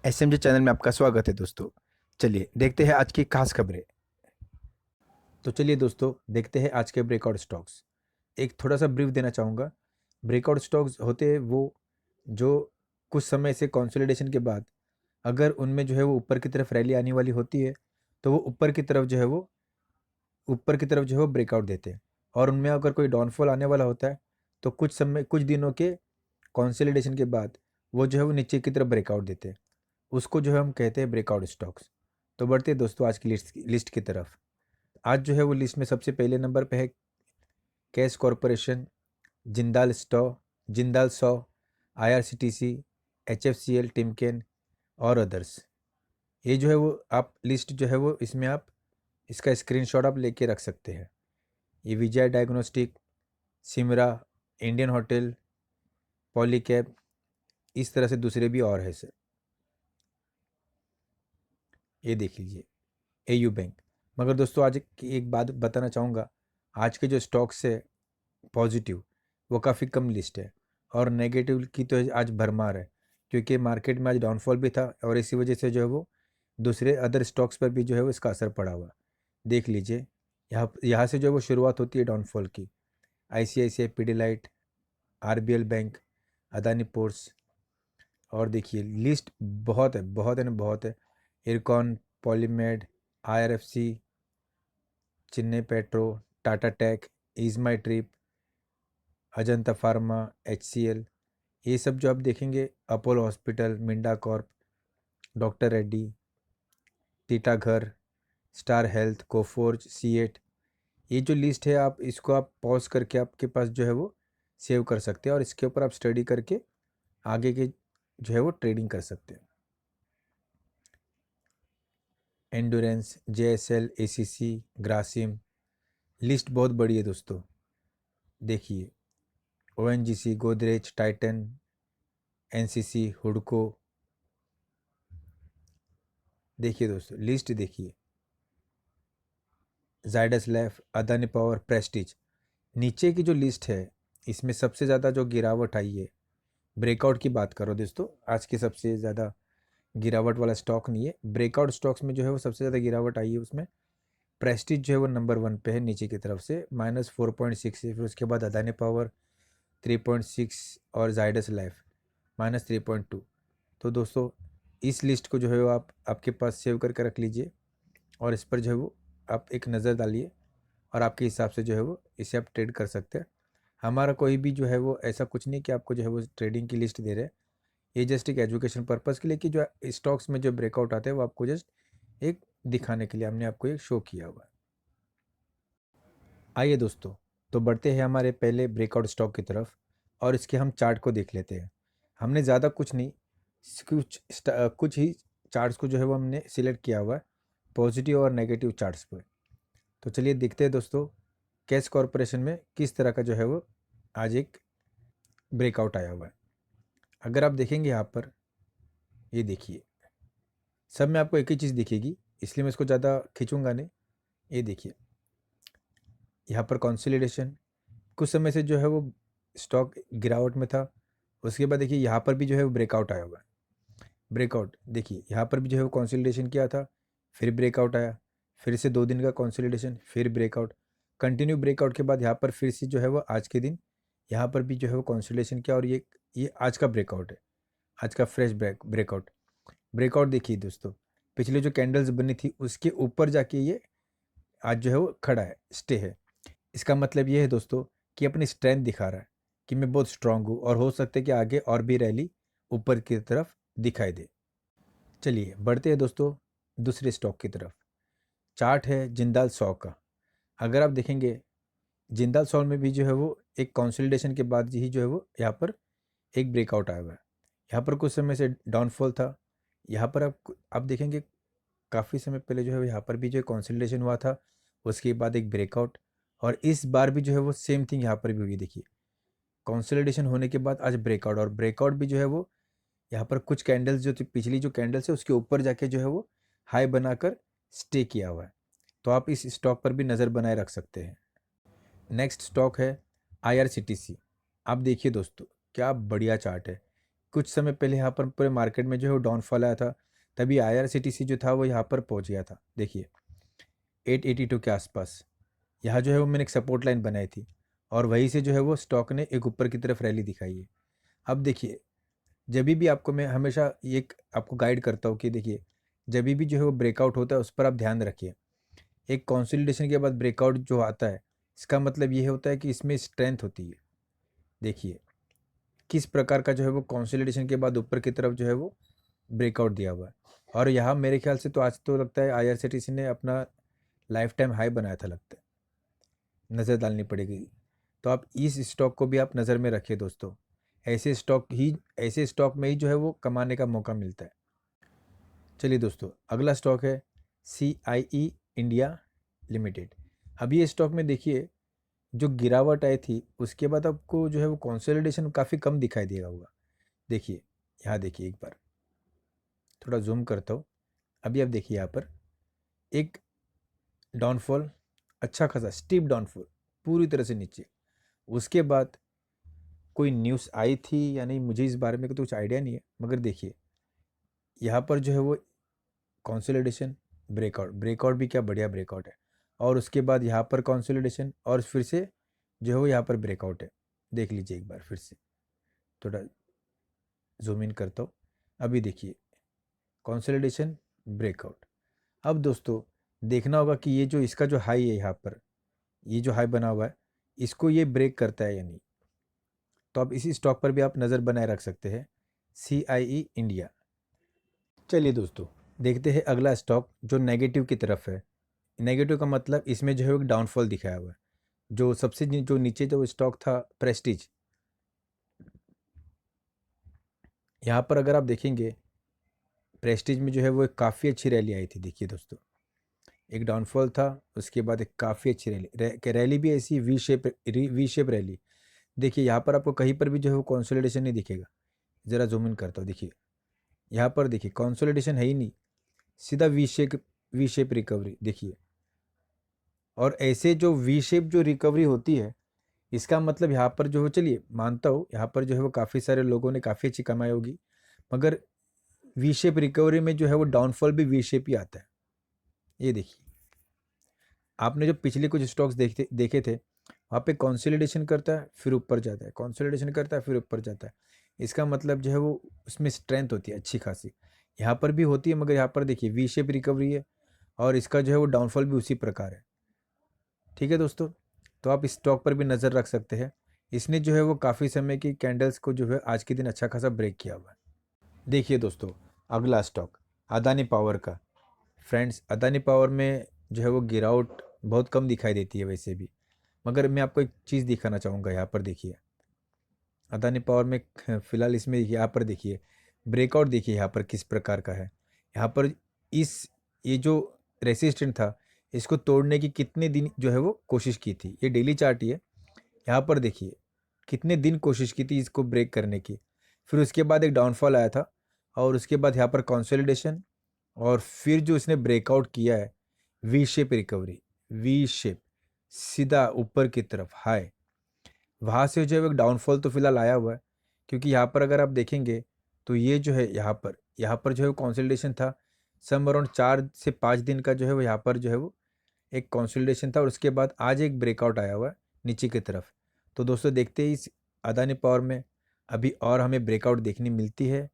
SMG channel में आपका स्वागत है दोस्तों। चलिए देखते हैं आज की खास खबरें। तो चलिए दोस्तों देखते हैं आज के ब्रेकआउट स्टॉक्स। एक थोड़ा सा ब्रीफ देना चाहूँगा। ब्रेकआउट स्टॉक्स होते हैं वो जो कुछ समय से कंसोलिडेशन के बाद अगर उनमें जो है वो ऊपर की तरफ रैली आने वाली होती है तो वो ऊपर की तरफ जो है वो ब्रेकआउट देते हैं। और उनमें अगर कोई डाउनफॉल आने वाला होता है तो कुछ दिनों के कंसोलिडेशन के बाद वो जो है वो नीचे की तरफ ब्रेकआउट देते हैं। उसको जो है हम कहते हैं ब्रेकआउट स्टॉक्स। तो बढ़ते हैं दोस्तों आज की लिस्ट की तरफ। आज जो है वो लिस्ट में सबसे पहले नंबर पे है कैश कॉरपोरेशन, जिंदाल सौ, आईआरसीटीसी, एचएफसीएल, टिमकेन और अदर्स। ये जो है वो आप लिस्ट जो है वो इसमें आप इसका स्क्रीनशॉट आप लेके रख सकते हैं। ये विजय डायग्नोस्टिक, सिमरा, इंडियन होटल, पॉलीकैब, इस तरह से दूसरे भी और है सर। ये देख लीजिए एयू बैंक। मगर दोस्तों आज एक बात बताना चाहूँगा। आज के जो स्टॉक्स है पॉजिटिव वो काफ़ी कम लिस्ट है और नेगेटिव की तो आज भरमार है, क्योंकि मार्केट में आज डाउनफॉल भी था और इसी वजह से जो है वो दूसरे अदर स्टॉक्स पर भी जो है वो इसका असर पड़ा हुआ। देख लीजिए यहाँ से जो है वो शुरुआत होती है डाउनफॉल की। ICICI, Pidilite, RBL bank, Adani ports. और देखिए लिस्ट बहुत है ना, बहुत है। Ircon, Polymed, IRFC, Chennai petro, Tata tech, ease my trip, Ajanta pharma, HCL, ये सब जो आप देखेंगे, Apollo hospital, Minda corp, doctor Reddy, Titagarh, star health, Coforge, CEAT. ये जो लिस्ट है आप इसको आप पॉज करके आपके पास जो है वो सेव कर सकते हैं और इसके ऊपर आप स्टडी करके आगे के जो है वो ट्रेडिंग कर सकते हैं। Endurance, JSL, ACC, Grasim. List बहुत बड़ी है दोस्तों। देखिए ओएनजीसी, गोदरेज, टाइटन, एनसीसी, हुडको। देखिए दोस्तों लिस्ट देखिए, Zydus lab, Adani power, Prestige. नीचे की जो लिस्ट है इसमें सबसे ज़्यादा जो गिरावट आई है, ब्रेकआउट की बात करो दोस्तों, आज की सबसे ज़्यादा गिरावट वाला स्टॉक नहीं है। ब्रेकआउट स्टॉक्स में जो है वो सबसे ज़्यादा गिरावट आई है, उसमें प्रेस्टीज जो है वो नंबर 1 पे है नीचे की तरफ से -4.6 है। फिर उसके बाद अदानी पावर 3.6 और जायडस लाइफ -3.2। तो दोस्तों इस लिस्ट को जो है वो आप आपके पास सेव करके रख लीजिए और इस पर जो है वो आप एक नज़र डालिए और आपके हिसाब से जो है वो इसे आप ट्रेड कर सकते हैं। हमारा कोई भी जो है वो ऐसा कुछ नहीं कि आपको जो है वो ट्रेडिंग की लिस्ट दे रहे हैं। ये जस्ट एक एजुकेशन पर्पज़ के लिए कि जो स्टॉक्स में जो ब्रेकआउट आते हैं वो आपको जस्ट एक दिखाने के लिए हमने आपको एक शो किया हुआ है। आइए दोस्तों तो बढ़ते हैं हमारे पहले ब्रेकआउट स्टॉक की तरफ और इसके हम चार्ट को देख लेते हैं। हमने ज़्यादा कुछ नहीं, कुछ ही चार्ट्स को जो है वो हमने सिलेक्ट किया हुआ है पॉजिटिव और नेगेटिव चार्ट्स पर। तो चलिए देखते हैं दोस्तों कैश कॉरपोरेशन में किस तरह का जो है वो आज एक ब्रेकआउट आया हुआ है। अगर आप देखेंगे यहाँ पर, ये देखिए सब में आपको एक ही चीज़ दिखेगी, इसलिए मैं इसको ज़्यादा खींचूंगा नहीं। ये देखिए यहाँ पर कंसोलिडेशन, कुछ समय से जो है वो स्टॉक गिरावट में था। उसके बाद देखिए यहाँ पर भी जो है वो ब्रेकआउट आया हुआ है। ब्रेकआउट देखिए यहाँ पर भी जो है वो कंसोलिडेशन किया था, फिर ब्रेकआउट आया, फिर से 2 दिन का कंसोलिडेशन, फिर ब्रेकआउट, कंटिन्यू ब्रेकआउट के बाद यहाँ पर फिर से जो है वो आज के दिन यहाँ पर भी जो है वो कंसोलिडेशन किया और ये आज का ब्रेकआउट है, आज का फ्रेश ब्रेकआउट। ब्रेकआउट देखिए दोस्तों, पिछले जो कैंडल्स बनी थी उसके ऊपर जाके ये आज जो है वो खड़ा है, स्टे है। इसका मतलब ये है दोस्तों कि अपनी स्ट्रेंथ दिखा रहा है कि मैं बहुत स्ट्रांग हूँ और हो सकता है कि आगे और भी रैली ऊपर की तरफ दिखाई दे। चलिए बढ़ते हैं दोस्तों दूसरे स्टॉक की तरफ। चार्ट है जिंदाल 100 का। अगर आप देखेंगे जिंदाल 100 में भी जो है वो एक कंसोलिडेशन के बाद ही जो है वो यहाँ पर एक ब्रेकआउट आया हुआ है। यहाँ पर कुछ समय से डाउनफॉल था। यहाँ पर आप देखेंगे काफ़ी समय पहले जो है यहाँ पर भी जो कंसोलिडेशन हुआ था, उसके बाद एक ब्रेकआउट। और इस बार भी जो है वो सेम थिंग यहाँ पर भी हुई। देखिए कंसोलिडेशन होने के बाद आज ब्रेकआउट, और ब्रेकआउट भी जो है वो यहाँ पर कुछ कैंडल्स जो थी, पिछली जो कैंडल्स है उसके ऊपर जाके जो है वो हाई बनाकर स्टे किया हुआ है। तो आप इस स्टॉक पर भी नज़र बनाए रख सकते हैं। नेक्स्ट स्टॉक है आईआरसीटीसी। आप देखिए दोस्तों क्या बढ़िया चार्ट है। कुछ समय पहले यहाँ पर पूरे मार्केट में जो है वो डाउनफॉल आया था, तभी IRCTC जो था वो यहाँ पर पहुँच गया था। देखिए 882 के आसपास यहाँ जो है वो मैंने एक सपोर्ट लाइन बनाई थी, और वहीं से जो है वो स्टॉक ने एक ऊपर की तरफ रैली दिखाई है। अब देखिए, जब भी आपको मैं हमेशा एक आपको गाइड करता हूँ कि देखिए, जब भी जो है वो ब्रेकआउट होता है उस पर आप ध्यान रखिए। एक कंसोलिडेशन के बाद ब्रेकआउट जो आता है, इसका मतलब ये होता है कि इसमें स्ट्रेंथ होती है। देखिए किस प्रकार का जो है वो कंसोलिडेशन के बाद ऊपर की तरफ जो है वो ब्रेकआउट दिया हुआ है। और यहाँ मेरे ख्याल से तो आज तो लगता है IRCTC ने अपना लाइफ टाइम हाई बनाया था, लगता है, नज़र डालनी पड़ेगी। तो आप इस स्टॉक को भी आप नज़र में रखिए दोस्तों। ऐसे स्टॉक में ही जो है वो कमाने का मौका मिलता है। चलिए दोस्तों, अगला स्टॉक है CIE इंडिया लिमिटेड। अभी ये स्टॉक में देखिए, जो गिरावट आई थी उसके बाद आपको जो है वो कंसोलिडेशन काफ़ी कम दिखाई देगा होगा। देखिए, यहाँ देखिए, एक बार थोड़ा जूम करता हूँ। अभी आप देखिए यहाँ पर एक डाउनफॉल, अच्छा खासा स्टीप डाउनफॉल पूरी तरह से नीचे। उसके बाद कोई न्यूज़ आई थी या नहीं, मुझे इस बारे में तो कुछ आइडिया नहीं है, मगर देखिए यहाँ पर जो है वो कंसोलिडेशन, ब्रेकआउट, ब्रेकआउट भी क्या बढ़िया ब्रेकआउट है। और उसके बाद यहाँ पर कंसोलिडेशन, और फिर से जो है वो यहाँ पर ब्रेकआउट है। देख लीजिए एक बार फिर से, थोड़ा जूम इन करता हूँ। अभी देखिए कंसोलिडेशन, ब्रेकआउट। अब दोस्तों देखना होगा कि ये जो इसका जो हाई है यहाँ पर, ये जो हाई बना हुआ है, इसको ये ब्रेक करता है या नहीं। तो अब इसी स्टॉक पर भी आप नज़र बनाए रख सकते हैं, CIE इंडिया। चलिए दोस्तों, देखते हैं अगला स्टॉक जो नेगेटिव की तरफ है। नेगेटिव का मतलब इसमें जो है एक डाउनफॉल दिखाया हुआ है। जो सबसे जो नीचे जो स्टॉक था, प्रेस्टीज, यहाँ पर अगर आप देखेंगे प्रेस्टीज में जो है वो एक काफ़ी अच्छी रैली आई थी। देखिए दोस्तों, एक डाउनफॉल था, उसके बाद एक काफ़ी अच्छी रैली भी ऐसी वी शेप रैली। देखिए यहाँ पर आपको कहीं पर भी जो है वो कंसोलिडेशन नहीं दिखेगा। ज़रा जूम इन करता हूँ, देखिए यहाँ पर देखिए कंसोलिडेशन है ही नहीं, सीधा वी शेप रिकवरी देखिए। और ऐसे जो वी शेप जो रिकवरी होती है, इसका मतलब यहाँ पर जो हो, चलिए मानता हूँ यहाँ पर जो है वो काफ़ी सारे लोगों ने काफ़ी अच्छी कमाई होगी, मगर वी शेप रिकवरी में जो है वो डाउनफॉल भी वी शेप ही आता है। ये देखिए, आपने जो पिछले कुछ स्टॉक्स देखे थे, वहाँ पे कंसोलिडेशन करता है फिर ऊपर जाता है, कंसोलिडेशन करता है फिर ऊपर जाता है। इसका मतलब जो है वो उसमें स्ट्रेंथ होती है अच्छी खासी। यहाँ पर भी होती है, मगर यहाँ पर देखिए वी शेप रिकवरी है, और इसका जो है वो डाउनफॉल भी उसी प्रकार है। ठीक है दोस्तों, तो आप इस स्टॉक पर भी नज़र रख सकते हैं। इसने जो है वो काफ़ी समय की कैंडल्स को जो है आज के दिन अच्छा खासा ब्रेक किया हुआ है। देखिए दोस्तों, अगला स्टॉक अदानी पावर का। फ्रेंड्स, अदानी पावर में जो है वो गिरावट बहुत कम दिखाई देती है वैसे भी, मगर मैं आपको एक चीज़ दिखाना चाहूँगा। यहाँ पर देखिए अदानी पावर में फ़िलहाल इसमें यहाँ पर देखिए ब्रेकआउट, देखिए यहाँ पर किस प्रकार का है। यहाँ पर इस ये जो रेसिस्टेंट था, इसको तोड़ने की कितने दिन जो है वो कोशिश की थी। ये डेली चार्ट ही है। यहाँ पर देखिए कितने दिन कोशिश की थी इसको ब्रेक करने की। फिर उसके बाद एक डाउनफॉल आया था, और उसके बाद यहाँ पर कंसोलिडेशन, और फिर जो इसने ब्रेकआउट किया है, V shape recovery, V shape सीधा ऊपर की तरफ हाई। वहाँ से जो है एक डाउनफॉल तो फिलहाल आया हुआ है, क्योंकि यहाँ पर अगर आप देखेंगे तो ये जो है यहाँ पर जो है कंसोलिडेशन था। सम अराउंड 4 से 5 दिन का जो है वो यहाँ पर जो है वो एक कंसोलिडेशन था, और उसके बाद आज एक ब्रेकआउट आया हुआ है नीचे की तरफ। तो दोस्तों देखते ही इस अदानी पावर में अभी और हमें ब्रेकआउट देखने मिलती है,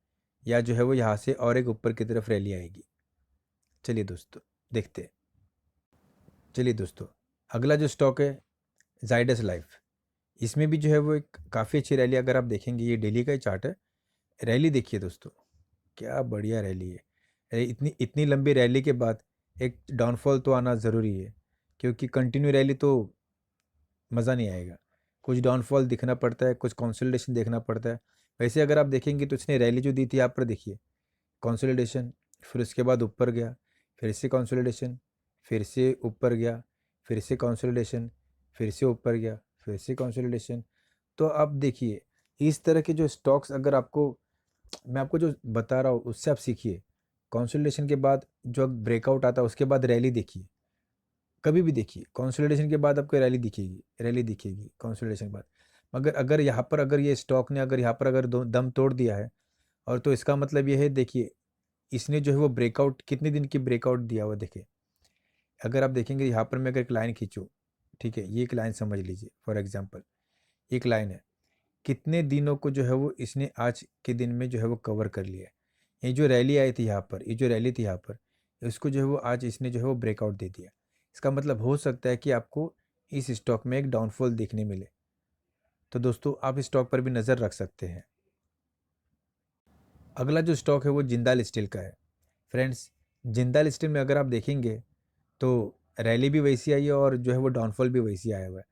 या जो है वो यहाँ से और एक ऊपर की तरफ रैली आएगी। चलिए दोस्तों देखते हैं। चलिए दोस्तों, अगला जो स्टॉक है जाइडस लाइफ। इसमें भी जो है वो एक काफ़ी अच्छी रैली, अगर आप देखेंगे ये डेली का ही चार्ट है। रैली देखिए दोस्तों, क्या बढ़िया रैली है। इतनी इतनी लंबी रैली के बाद एक डाउनफॉल तो आना ज़रूरी है, क्योंकि कंटिन्यू रैली तो मज़ा नहीं आएगा। कुछ डाउनफॉल दिखना पड़ता है, कुछ कंसोलिडेशन देखना पड़ता है। वैसे अगर आप देखेंगे तो इसने रैली जो दी थी, आप पर देखिए कंसोलिडेशन, फिर उसके बाद ऊपर गया, फिर से कंसोलिडेशन, फिर से ऊपर गया, फिर से कंसोलिडेशन, फिर से ऊपर गया, फिर से कंसोलिडेशन। तो अब देखिए इस तरह के जो स्टॉक्स, अगर आपको मैं आपको जो बता रहा हूँ उससे आप सीखिए। कंसोलिडेशन के बाद जो ब्रेकआउट आता है उसके बाद रैली देखिए, कभी भी देखिए कंसोलिडेशन के बाद आपको रैली दिखेगी कंसोलिडेशन के बाद। मगर अगर यहाँ पर अगर ये स्टॉक ने अगर यहाँ पर अगर दम तोड़ दिया है, और तो इसका मतलब ये है, देखिए इसने जो है वो ब्रेकआउट कितने दिन की ब्रेकआउट दिया हुआ देखिए। अगर आप देखेंगे यहाँ पर मैं अगर एक लाइन खींचूँ, ठीक है, ये एक लाइन समझ लीजिए फॉर एग्जांपल, एक लाइन है, कितने दिनों को जो है वो इसने आज के दिन में जो है वो कवर कर लिया है। ये जो रैली आई थी यहाँ पर, ये जो रैली थी यहाँ पर, इसको जो है वो आज इसने जो है वो ब्रेकआउट दे दिया। इसका मतलब हो सकता है कि आपको इस स्टॉक में एक डाउनफॉल देखने मिले। तो दोस्तों आप इस स्टॉक पर भी नज़र रख सकते हैं। अगला जो स्टॉक है वो जिंदाल स्टील का है। फ्रेंड्स, जिंदाल स्टील में अगर आप देखेंगे तो रैली भी वैसी आई है और जो है वो डाउनफॉल भी वैसी आया हुआ है।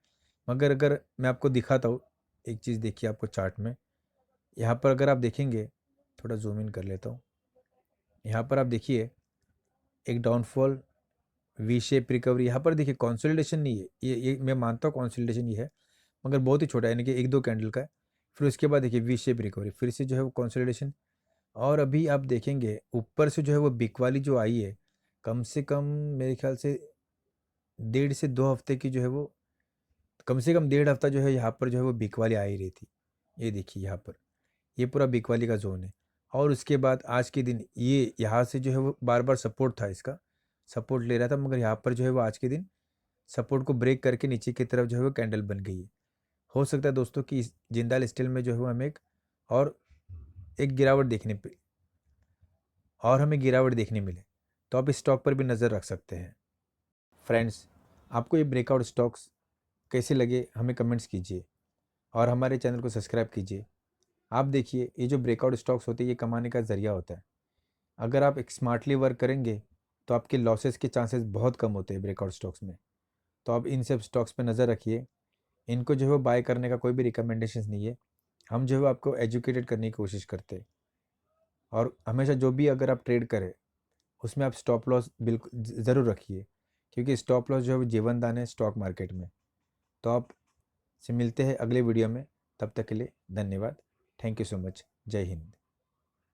मगर अगर मैं आपको दिखाता हूँ एक चीज़, देखिए आपको चार्ट में, यहाँ पर अगर आप देखेंगे, थोड़ा जूम इन कर लेता हूँ, यहाँ पर आप देखिए एक डाउनफॉल, वी शेप रिकवरी। यहाँ पर देखिए कंसोलिडेशन नहीं है, ये मैं मानता हूँ कंसोलिडेशन ये है, मगर बहुत ही छोटा है, यानी कि एक दो कैंडल का है। फिर उसके बाद देखिए वी शेप रिकवरी, फिर से जो है वो कंसोलिडेशन। और अभी आप देखेंगे ऊपर से जो है वो बिक वाली जो आई है, कम से कम मेरे ख्याल से 1.5 से 2 हफ्ते की जो है वो, कम से कम 1.5 हफ्ता जो है यहाँ पर जो है वो बिक वाली आ ही रही थी। ये देखिए यहाँ पर, ये पूरा बिक वाली का जोन है। और उसके बाद आज के दिन ये यहाँ से जो है वो बार बार सपोर्ट था, इसका सपोर्ट ले रहा था, मगर यहाँ पर जो है वो आज के दिन सपोर्ट को ब्रेक करके नीचे की तरफ जो है वो कैंडल बन गई है। हो सकता है दोस्तों कि इस जिंदाल स्टील में जो है वो हमें और एक गिरावट देखने पे और हमें गिरावट देखने मिले, तो आप इस स्टॉक पर भी नज़र रख सकते हैं। फ्रेंड्स, आपको ये ब्रेकआउट स्टॉक्स कैसे लगे हमें कमेंट्स कीजिए और हमारे चैनल को सब्सक्राइब कीजिए। आप देखिए ये जो ब्रेकआउट स्टॉक्स होते हैं ये कमाने का ज़रिया होता है। अगर आप एक स्मार्टली वर्क करेंगे तो आपके लॉसेस के चांसेस बहुत कम होते हैं ब्रेकआउट स्टॉक्स में। तो आप इन सब स्टॉक्स पे नज़र रखिए। इनको जो है वो बाय करने का कोई भी रिकमेंडेशन नहीं है, हम जो है वो आपको एजुकेटेड करने की कोशिश करते हैं। और हमेशा जो भी अगर आप ट्रेड करें उसमें आप स्टॉप लॉस बिल्कुल ज़रूर रखिए, क्योंकि स्टॉप लॉस जो है वो जीवन दान है स्टॉक मार्केट में। तो आप से मिलते हैं अगले वीडियो में, तब तक के लिए धन्यवाद। Thank you so much. जय हिंद।